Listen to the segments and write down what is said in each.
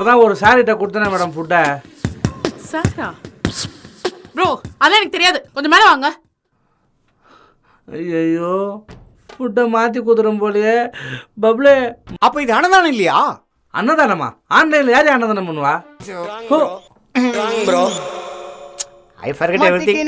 இப்போதான் ஒரு சாரிட்ட கொடுத்தேன் மேடம் ஃபுட்டை. சாரா ப்ரோ, அதெல்லாம் எனக்கு தெரியாது, கொஞ்சம் மேலே வாங்க. ஐயோ ஃபுட்டை மாற்றி குதுறோம் போலயே. பப்ளே, அப்போ இது அன்னதானம் இல்லையா? அன்னதானமா? ஆன்லைனில் யார் அன்னதானம் பண்ணுவா? Bro I forget everything.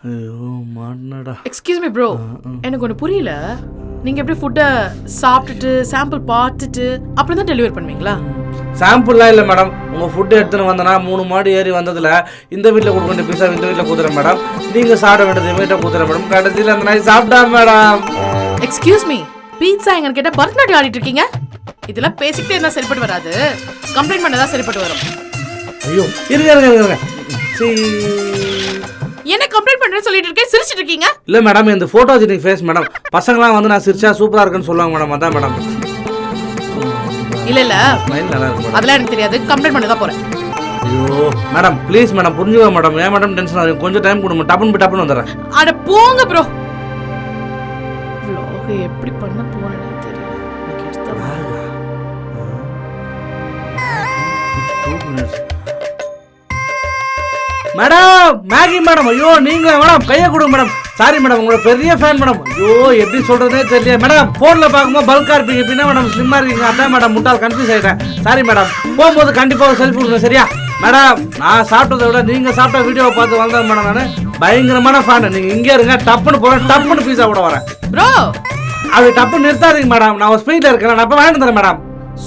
ஐயோ மாட்டனடா. எக்ஸ்கியூஸ் மீ ப்ரோ, எனக்கு ஒன்று புரியல. நீங்கள் எப்படி ஃபுட்டை சாப்பிட்டுட்டு சாம்பிள் பார்த்துட்டு அப்புறம் தான் டெலிவரி பண்ணுவீங்களா? சாம்பிள்லாம் இல்லை மேடம். உங்கள் ஃபுட்டு எடுத்துன்னு வந்தனா 3 மாடி ஏறி வந்ததில் இந்த வீட்டில் கொடுக்க வேண்டிய பீஸா இந்த வீட்டில் கொடுத்துறேன் மேடம். நீங்கள் சாப்பிட வேண்டியது வீட்டை கொடுத்துறேன் மேடம். கடைசியில் அந்த நாய் சாப்பிட்டா மேடம். எக்ஸ்கியூஸ் மீ, பீட்சா எங்கன்னு கேட்டால் பரதநாட்டியம் ஆடிட்டு இருக்கீங்க. இதெல்லாம் பேசிக்கிட்டே இருந்தால் சரிப்பட்டு வராது, கம்ப்ளைண்ட் பண்ணதான் சரிப்பட்டு வரும். ஐயோ இருங்க. என்ன கம்ப்ளைண்ட் பண்றேன்னு சொல்லிட்டு இருக்கேன், சிரிச்சிட்டு இருக்கீங்க? இல்லை மேடம், இந்த ஃபோட்டோஜெனிக் ஃபேஸ் மேடம். பசங்களாம் வந்து நான் சிரிச்சா சூப்பராக இருக்குன்னு சொல்லுவாங்க மேடம். அதான் மேடம். இல்ல நல்லா இருக்கும். அதெல்லாம் எனக்கு தெரியாது, கம்ப்ளைண்ட் பண்ண தான் போறேன். ஐயோ மேடம் ப்ளீஸ் மேடம், புரிஞ்சுக்கோ மேடம். ஏன் மேடம் டென்ஷன் ஆகுது? கொஞ்சம் டைம் கொடுங்க, டப்புன்னு வந்துடுறேன். அட போங்க ப்ரோ. vlog எப்படி பண்ண போறேன்னு தெரியல. Madam Maggi madam. ஐயோ நீங்களா மேடம்? கையை கொடுங்க மேடம். சாரி மேடம், உங்களோட பெரிய ஃபேன் மேடம். ஐயோ எப்படி சொல்றதே தெரியல மேடம். ஃபோனில் பார்க்கும்போது பல்கா இருப்பீங்க, பின்னா மேடம் ஸ்லிம்மா இருக்கீங்க. அதான் மேடம் முட்டால் கன்ஃபியூஸ் ஆகிட்டேன். Sorry madam. போகும்போது கண்டிப்பாக ஒரு செல்ஃபி கொடுங்க சரியா? மேடம் நான் சாப்பிட்டதை விட நீங்கள் சாப்பிட்ட வீடியோவை பார்த்து வந்தேன் மேடம். நான் பயங்கரமான ஃபேன். நீங்கள் இங்கே இருங்க, டப்புன்னு போகிறேன், டப்புன்னு பீஸா கூட வரேன். ப்ரோ அது டப்புன்னு நிறுத்தாதீங்க மேடம். நான் ஒரு ஸ்பீடில் இருக்கேன், நான் அப்போ வாங்கிட்டு தரேன் மேடம்.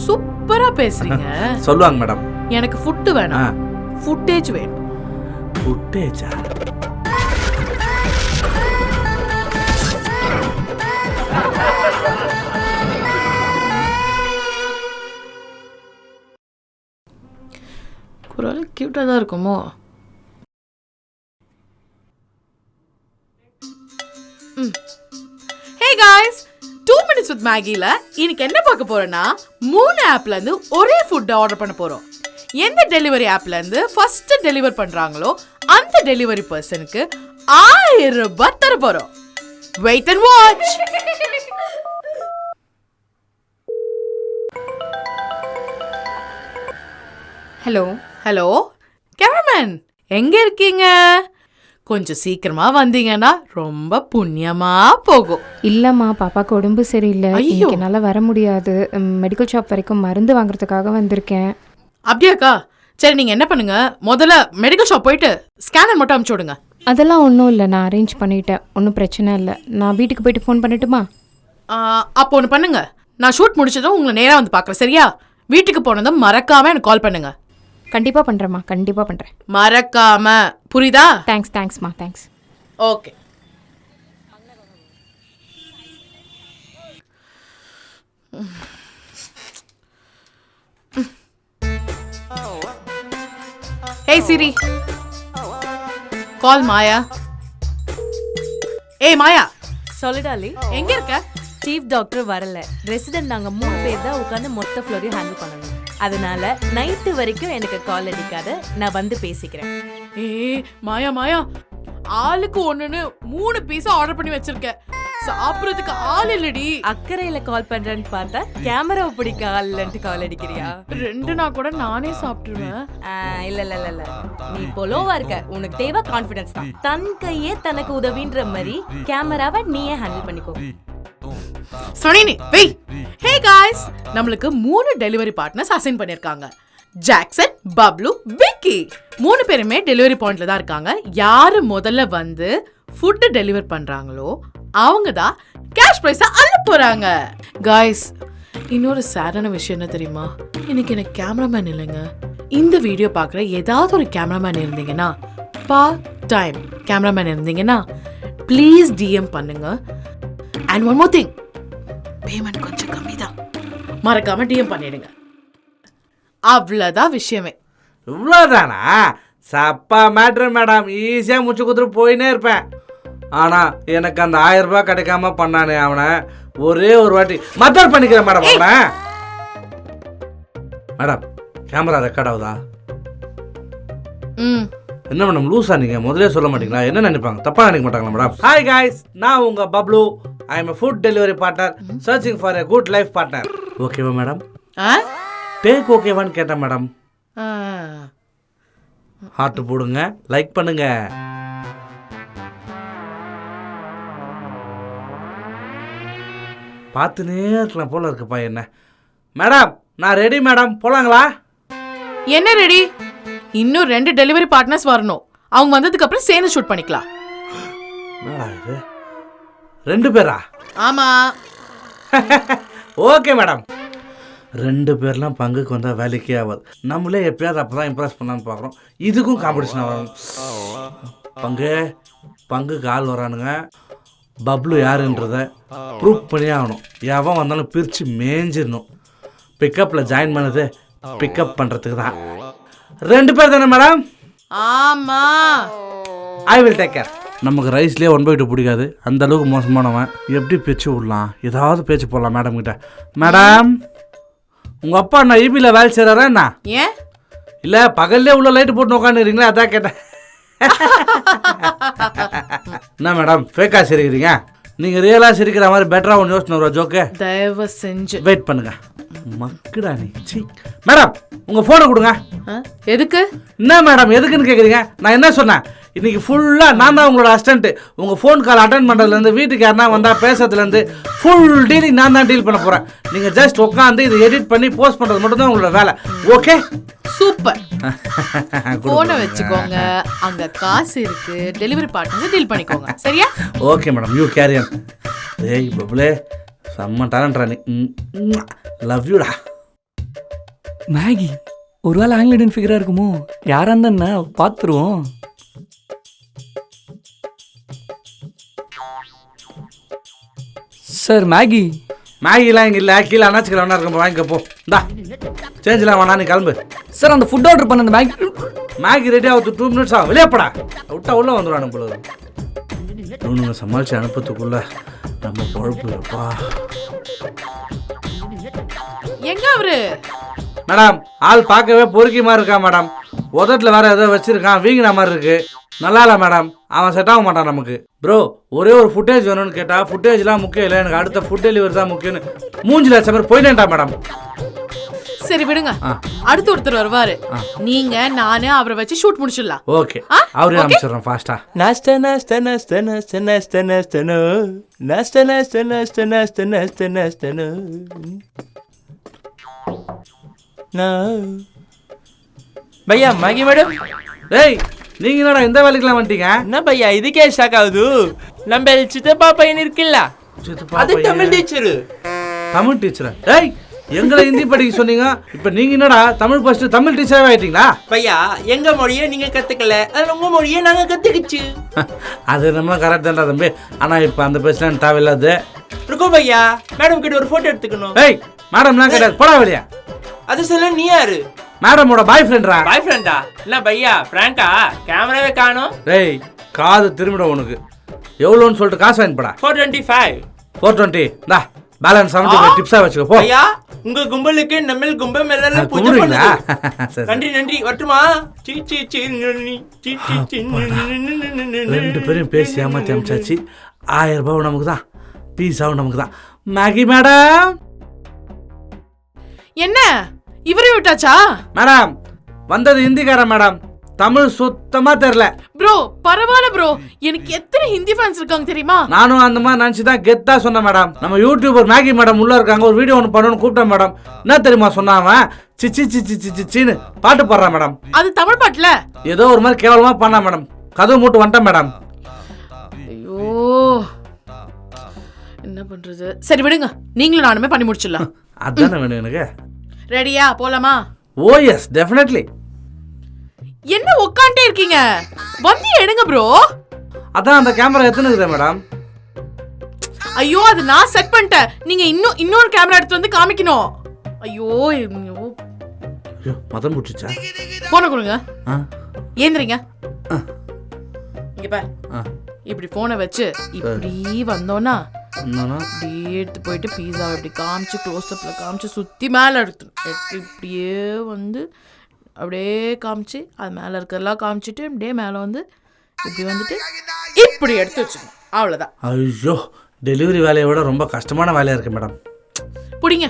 சூப்பரா பேசுறீங்க. சொல்லுவாங்க மேடம். எனக்கு ஃபுட்டு வேணாம், ஃபுட்டேஜ் வேணும். ஃபுட்டேஜா? குரல் கியூட்டாக தான் இருக்குமோ? ஹே காய்ஸ், 2 minutes with மேகில இன்னைக்கு என்ன பார்க்க போறோம்னா 3 ஆப்ல இருந்து ஒரே ஃபுட் ஆர்டர் பண்ண போறோம். எந்த டெலிவரி ஆப்ல இருந்து ஃபர்ஸ்ட் டெலிவர் பண்றாங்களோ அந்த டெலிவரி பர்சனுக்கு 1000 ரூபாய் தர போறோம். Wait and watch. Hello cameraman, எங்க இருக்கீங்க? கொஞ்சம் சீக்கிரமா வந்தீங்கன்னா ரொம்ப புண்ணியமா போகும். இல்லம்மா, பாப்பாக்கு உடம்பு சரியில்லை, என்னால வர முடியாது. மெடிக்கல் ஷாப் வரைக்கும் மருந்து வாங்குறதுக்காக வந்திருக்கேன். அப்படியாக்கா? சரி, நீங்க என்ன பண்ணுங்க, முதல்ல மெடிக்கல் ஷாப் போயிட்டு ஸ்கேனர் மட்டும் அனுப்பிச்சு விடுங்க. அதெல்லாம் ஒன்றும் இல்லை, நான் அரேஞ்ச் பண்ணிட்டேன், ஒன்றும் பிரச்சனை இல்லை. நான் வீட்டுக்கு போயிட்டு ஃபோன் பண்ணட்டுமா? அப்போ ஒன்று பண்ணுங்க, நான் ஷூட் முடிச்சதும் உங்களை நேராக வந்து பார்க்குறேன் சரியா? வீட்டுக்கு போனதும் மறக்காம எனக்கு கால் பண்ணுங்க. கண்டிப்பாக பண்ணுறேம்மா, கண்டிப்பாக பண்ணுறேன். மறக்காம, புரியுதா? தேங்க்ஸ்மா, thanks. Okay. Hey Siri, call Maya. Hey Maya, சொல்லுடாலி. எங்க இருக்க? சீஃப் டாக்டர் வரல, ரெசிடென்ட் நாங்க 3 பேர் தான் உட்காந்து மொத்த ஃப்ளோரையும் ஹேண்டில் பண்ணணும். அதனால நைட்டு வரைக்கும் எனக்கு கால் அடிக்காத, நான் வந்து பேசிக்கிறேன். மாயா ஆளுக்கு ஒண்ணுன்னு 3 பீஸா ஆர்டர் பண்ணி வச்சிருக்கேன். சாப்பிடுறதுக்கு ஆள் இல்லடி. அக்கறையில கால் பண்றேன்னு பார்த்தா கேமராவை பிடிக்க ஆள் இல்லன்ட்டு கால் அடிக்கிறியா? 2 நாள் கூட நானே சாப்பிட்டுருவேன். இல்ல நீ பொலோவா இருக்க, உனக்கு தேவை கான்ஃபிடன்ஸ் தான். தன் கையே தனக்கு உதவின்ற மாதிரி கேமராவை நீயே ஹேண்டில் பண்ணிக்கோ. சொன்னீனே வெய். ஹே காய்ஸ், நம்மளுக்கு 3 டெலிவரி பார்ட்னர்ஸ் அசைன் பண்ணிருக்காங்க. ஜாக்சன், பப்ளு, விக்கி 3 பேருமே டெலிவரி பாயிண்ட்ல தான் இருக்காங்க. யாரு முதல்ல வந்து ஃபுட் டெலிவர் பண்றாங்களோ அவங்க தான் கேஷ் பிரைஸா அள்ள போறாங்க. காய்ஸ், இன்னொரு சேடான விஷயம் என்ன தெரியுமா? இன்னைக்கு எனக்கு கேமராமேன் இல்லைங்க. இந்த வீடியோ பார்க்குற ஏதாவது ஒரு கேமராமேன் இருந்தீங்கன்னா, பார்ட் டைம் கேமராமேன் இருந்தீங்கன்னா ப்ளீஸ் டிஎம் பண்ணுங்க. And one more thing, payment கொஞ்சம் கம்மி தான், மறக்காம டிஎம் பண்ணிடுங்க. அவ்வளோதான் விஷயமே. இவ்வளோதானா? சப்பா மேட்ரு மேடம். ஈஸியாக முச்சு கொடுத்துட்டு போயினே இருப்பேன். ஆனால் எனக்கு அந்த 1000 ரூபாய் கிடைக்காம பண்ணானே அவனை ஒரே ஒரு வாட்டி மத்தர் பண்ணிக்கிறேன் மேடம். அவனை மேடம் கேமரா ரெக்கார்ட் ஆகுதா? ம் என்ன மேடம் லூஸா நீங்கள் முதலே சொல்ல மாட்டீங்களா? என்ன நினைப்பாங்க? தப்பாக நினைக்க மாட்டாங்களா மேடம்? ஹாய் காய்ஸ், நான் உங்கள் Bablu. I am food delivery partner searching for a good life partner. ஓகேவா மேடம்? ஆ டேக் ஓகேவான்னு கேட்டேன் மேடம். ஆ. ஹார்ட் போடுங்க, லைக் பண்ணுங்க. பார்த்துனே இருக்கலாம் போல இருக்குப்பா என்ன. மேடம் நான் ரெடி மேடம், போலாங்களா? என்ன ரெடி? இன்னும் 2 டெலிவரி பார்ட்னர்ஸ் வரணும். அவங்க வந்ததுக்கு அப்புறம் சேர்ந்து ஷூட் பண்ணிக்கலாம். மேடம் இது 2 பேரா? ஆமா. Okay madam. 2 பேர்லாம் பங்குக்கு வந்தால் வேலைக்கே ஆகாது. நம்மளே எப்பயாவது அப்போ தான் இம்ப்ரெஸ் பண்ணலான்னு பார்க்குறோம். இதுக்கும் காம்படிஷன் ஆகணும். பங்குக்கு ஆள் வரானுங்க. பப்ளு யாருன்றத ப்ரூவ் பண்ணி ஆகணும். எவன் வந்தாலும் பிரித்து மேய்ஞ்சிடணும். பிக்கப்பில் ஜாயின் பண்ணது பிக்கப் பண்ணுறதுக்கு தான். 2 பேர் தானே மேடம்? ஆமா. I will take care. நமக்கு ரைஸ்லேயே 1/2 பிடிக்காது. அந்த அளவுக்கு மோசமானவன். எப்படி பேச்சு விடலாம்? ஏதாவது பேச்சு போடலாம் மேடம் கிட்ட. மேடம் உங்கள் அப்பா நான் ஈபியில் வேலை செய்கிறாரா என்ன? ஏன்? இல்லை பகல்லே உள்ள லைட்டு போட்டு உட்காந்துருக்கீங்களா, அதான் கேட்டேன். என்ன மேடம் ஃபேக்காக சிரிக்கிறீங்க? நீங்கள் ரியலாக சிரிக்கிற மாதிரி பெட்டராக ஒன்று யோசனை ஒரு ஜோக்கு. தயவு செஞ்சு வெயிட் பண்ணுங்க. மக்குடா நீ. சி மேடம் உங்கள் ஃபோனை கொடுங்க. எதுக்கு? என்ன மேடம் எதுக்குன்னு கேட்குறீங்க? நான் என்ன சொன்னேன்? இன்றைக்கி ஃபுல்லாக நான் தான் உங்களோட அசிஸ்டண்ட்டு. உங்கள் ஃபோன் கால் அட்டன் பண்ணுறதுலேருந்து வீட்டுக்கு யாருனா வந்தால் பேசுறதுலேருந்து ஃபுல் டீலிங் நான் தான் டீல் பண்ண போகிறேன். நீங்கள் ஜஸ்ட் உட்காந்து இதை எடிட் பண்ணி போஸ்ட் பண்ணுறது மட்டும்தான் உங்களோட வேலை. Okay super. போனை வச்சுக்கோங்க, அங்க காசு இருக்கு. டெலிவரி பார்ட்னர்ஸ் டீல் பண்ணிக்கோங்க. சரியா? Okay madam, you carry on. ஏய் பப்ளே செம்ம டேலண்ட்ரா நீ. லவ் யூடா. மேகி ஒருவேளை ஆங்கிலேடன் ஃபிகராக இருக்குமோ? யாராக இருந்தா பார்த்துருவோம். Sir Maggi. மேகிலாம் இங்கே இல்லை, கீழே அண்ணாச்சிக்கல வேணா இருக்கும், வாங்கிக்க போ. இந்தா சேஞ்செலாம் வேணா, நீ கிளம்பு. சார் அந்த ஃபுட் ஆர்டர் பண்ண அந்த மேகி ரெடி ஆகுது. 2 மினிட்ஸ் ஆகும். வெளியேப்படா. விட்டா உள்ளே வந்துடுவானு போல. இவனுங்க சமாளித்து அனுப்புறதுக்குள்ள நம்ம பொழப்புப்பா. எங்க அவரு? மேடம் ஆள் பார்க்கவே பொறுக்கி மாதிரி இருக்கா மேடம். உதட்டில் வேற ஏதோ வச்சிருக்கான், வீங்கின மாதிரி இருக்கு. நல்லா இல்லை மேடம், அவன் செட் ஆக மாட்டான் நமக்கு. ப்ரோ ஒரே ஒரு ஃபுட்டேஜ் வேணும்னு கேட்டால் ஃபுட்டேஜ்லாம் முக்கியம் இல்லை, எனக்கு அடுத்த ஃபுட் டெலிவரி தான் முக்கியம்னு மூஞ்சில் வச்ச மாதிரி போயிட்டேன்டா மேடம். சரி விடுங்க, அடுத்து ஒருத்தர் வருவாரு. நீங்க நானு அவரை வச்சு ஷூட் முடிச்சிடலாம். ஓகே அவரே அனுப்பிச்சிடுறோம் ஃபாஸ்டா. நாஸ்டா நாஸ்டா நாஸ்டா நாஸ்டா நாஸ்டா நாஸ்டா நாஸ்டா நாஸ்டா நாஸ்டா நாஸ்டா நாஸ்டா நாஸ்டா பையா மேகி மேடம். ஏய் நீங்க என்னடா இந்த வேலைக்கெல்லாம் வந்துட்டீங்க? என்ன பையா இதுக்கே ஷாக் ஆகுது? நம்ம சித்தப்பா பையன் இருக்குல்ல, அது தமிழ் டீச்சரு. தமிழ் டீச்சரா? ஏய் எங்களை ஹிந்தி படிக்க சொன்னீங்க, இப்போ நீங்க என்னடா தமிழ் ஃபர்ஸ்ட் தமிழ் டீச்சராகவே ஆயிட்டீங்களா? பையா எங்க மொழியை நீங்க கத்துக்கல, அது உங்க மொழியை நாங்க கத்துக்கிச்சு. அது நம்ம கரெக்ட் தான்டா தம்பி. ஆனா இப்போ அந்த பேசலாம் தேவையில்லாது. இருக்கும் பையா, மேடம் கிட்ட ஒரு போட்டோ எடுத்துக்கணும். ஏய் மேடம்லாம் கிடையாது, போடா வெளியா. அது சொல்ல நீ யாரு? மேடமோட பாய் ஃப்ரெண்ட்ரா. பாய் ஃப்ரெண்டா? இல்ல பையா பிராங்கா, கேமராவே காணோம். ஏய் காது திரும்பிடும் உனக்கு. எவ்வளோன்னு சொல்லிட்டு காசு வாங்கி போடா. 425. 420 டா பேலன்ஸ் 75 டிப்ஸா வச்சுக்கோ போ. பையா உங்க கும்பலுக்கு நம்ம கும்ப மேல பூஜை பண்ணுங்க. நன்றி நன்றி வரட்டுமா? சீ சீ சீ நன்னி சீ சீ சீ. 2 பேரும் பேசி ஏமாத்தி அமிச்சாச்சு. 1000 ரூபாய் நமக்கு தான், பீஸாவும் நமக்கு தான். Maggi madam. என்ன இவரையும் விட்டாச்சா? மேடம் வந்தது ஹிந்திக்காரன் மேடம், தமிழ் சுத்தமா தெரியல. ப்ரோ பரவாயில்ல ப்ரோ, எனக்கு எத்தனை ஹிந்தி ஃபேன்ஸ் இருக்காங்க தெரியுமா? நானும் அந்த மாதிரி நினச்சி தான் கெத்தா சொன்னேன் மேடம். நம்ம யூடியூபர் மேகி மேடம் உள்ள இருக்காங்க, ஒரு வீடியோ ஒன்று பண்ணணும்னு கூப்பிட்டேன் மேடம். என்ன தெரியுமா சொன்னாவன்? சிச்சி சிச்சி சிச்சின்னு பாட்டு பாடுறான் மேடம். அது தமிழ் பாட்டுல ஏதோ ஒரு மாதிரி கேவலமா பண்ணா மேடம். கதவு மூட்டு வந்துட்டேன் மேடம். ஐயோ என்ன பண்றது? சரி விடுங்க, நீங்களும் நானுமே பண்ணி முடிச்சிடலாம். அதானே வேணும் எனக்கு. ரெடியா போலாமா? ஓ எஸ் டெஃபினெட்லி. என்ன உட்காண்டே இருக்கீங்க? வந்து எடுங்க ப்ரோ. அதான் அந்த கேமரா எத்தனை மேடம்? ஐயோ அது நான் செட் பண்ணிட்டேன். நீங்க இன்னொரு கேமரா எடுத்து வந்து காமிக்கணும். ஐயோ ஐயோ மதம் பிடிச்சா. போன கொடுங்க. ஏந்திரிங்க. இங்க பார், இப்படி போனை வச்சு இப்படி வந்தோன்னா இப்படியே எடுத்து போயிட்டு பீஸாவை இப்படி காமிச்சு க்ளோஸ் அப்ல காமிச்சு சுத்தி மேல எடுத்து இப்படியே வந்து அப்படியே காமிச்சு அது மேலே இருக்கிறதெல்லாம் காமிச்சிட்டு அப்படியே மேலே வந்து இப்படி வந்துட்டு இப்படி எடுத்து வச்சுக்கணும். அவ்வளோதான். ஐயோ, டெலிவரி வேலையை விட ரொம்ப கஷ்டமான வேலையாக இருக்குது மேடம். பிடிங்க.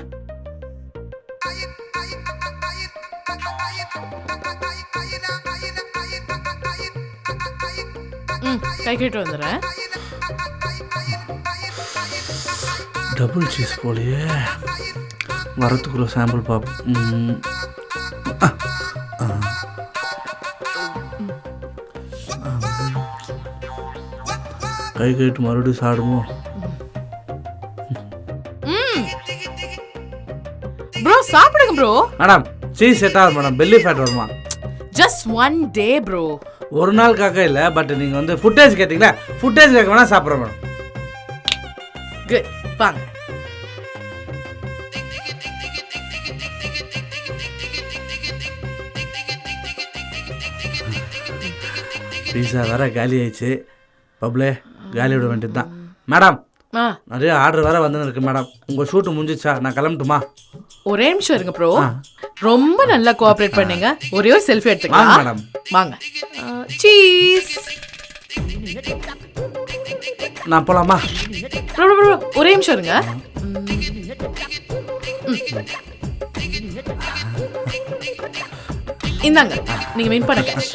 கை கேட்டு வந்துடுறேன். டபுள் சீஸ் போலையே, வரத்துக்குள்ள சாம்பிள் பார்ப்போம். கை கேட்டு மறுபடியும் சாப்பிடுமோ? ப்ரோ சாப்பிடுங்க ப்ரோ. மேடம் சீஸ் செட் ஆகும் மேடம், பெல்லி ஃபேட் வருமா? Just one day bro. ஒரு நாளுக்காக இல்லை, பட் நீங்கள் வந்து ஃபுட்டேஜ் கேட்டிங்களா, ஃபுட்டேஜ் கேட்க வேணா சாப்பிட்றேன் மேடம். குட், வாங்க. பீஸா வேற காலி ஆயிடுச்சு. பப்ளே காலி விட வேண்டியது தான் மேடம். நிறைய ஆர்டர் வேற வந்து இருக்கு மேடம். உங்கள் ஷூட்டு முடிஞ்சிச்சா? நான் கிளம்பட்டுமா? ஒரே நிமிஷம் இருங்க ப்ரோ. ரொம்ப நல்லா கோஆபரேட் பண்ணீங்க. ஒரே ஒரு செல்ஃபி எடுத்துக்கலாம் மேடம். வாங்க. சீஸ். நான் போலாமா? ப்ரோ ப்ரோ ப்ரோ ஒரே நிமிஷம் இருங்க. இந்தாங்க, நீங்க வின் பண்ண cash.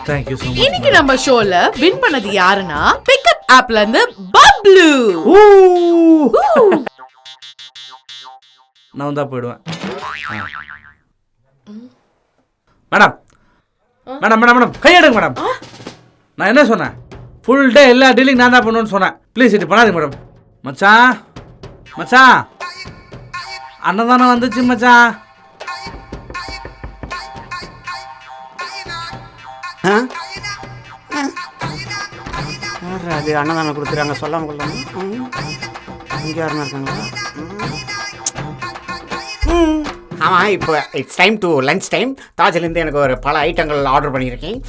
Thank you so much. இன்னைக்கு நம்ம ஷோல வின் பண்ணது யாருன்னா பிக்கப் ஆப்ல இருந்து பப்ளு. நான் வந்தா போயிடுவேன். மேடம் மேடம் மேடம் மேடம் கையெடுங்க மேடம். நான் என்ன சொன்னேன்? ஃபுல் டே எல்லா டீலிங் நான் தான் பண்ணுவேன்னு சொன்னேன். ப்ளீஸ் இது பண்ணாதீங்க மேடம். மச்சான் மச்சான், அன்னதானம் வந்துச்சு மச்சான். அது அன்னதானம் கொடுக்குறாங்க சொல்லாம கொள்ளாம. இங்கே யாருன்னா இருக்காங்களா? ஆமாம், இப்போ it's time to lunch time. தாஜ்லேருந்து எனக்கு ஒரு பல ஐட்டங்கள் ஆர்டர் பண்ணியிருக்கேன்.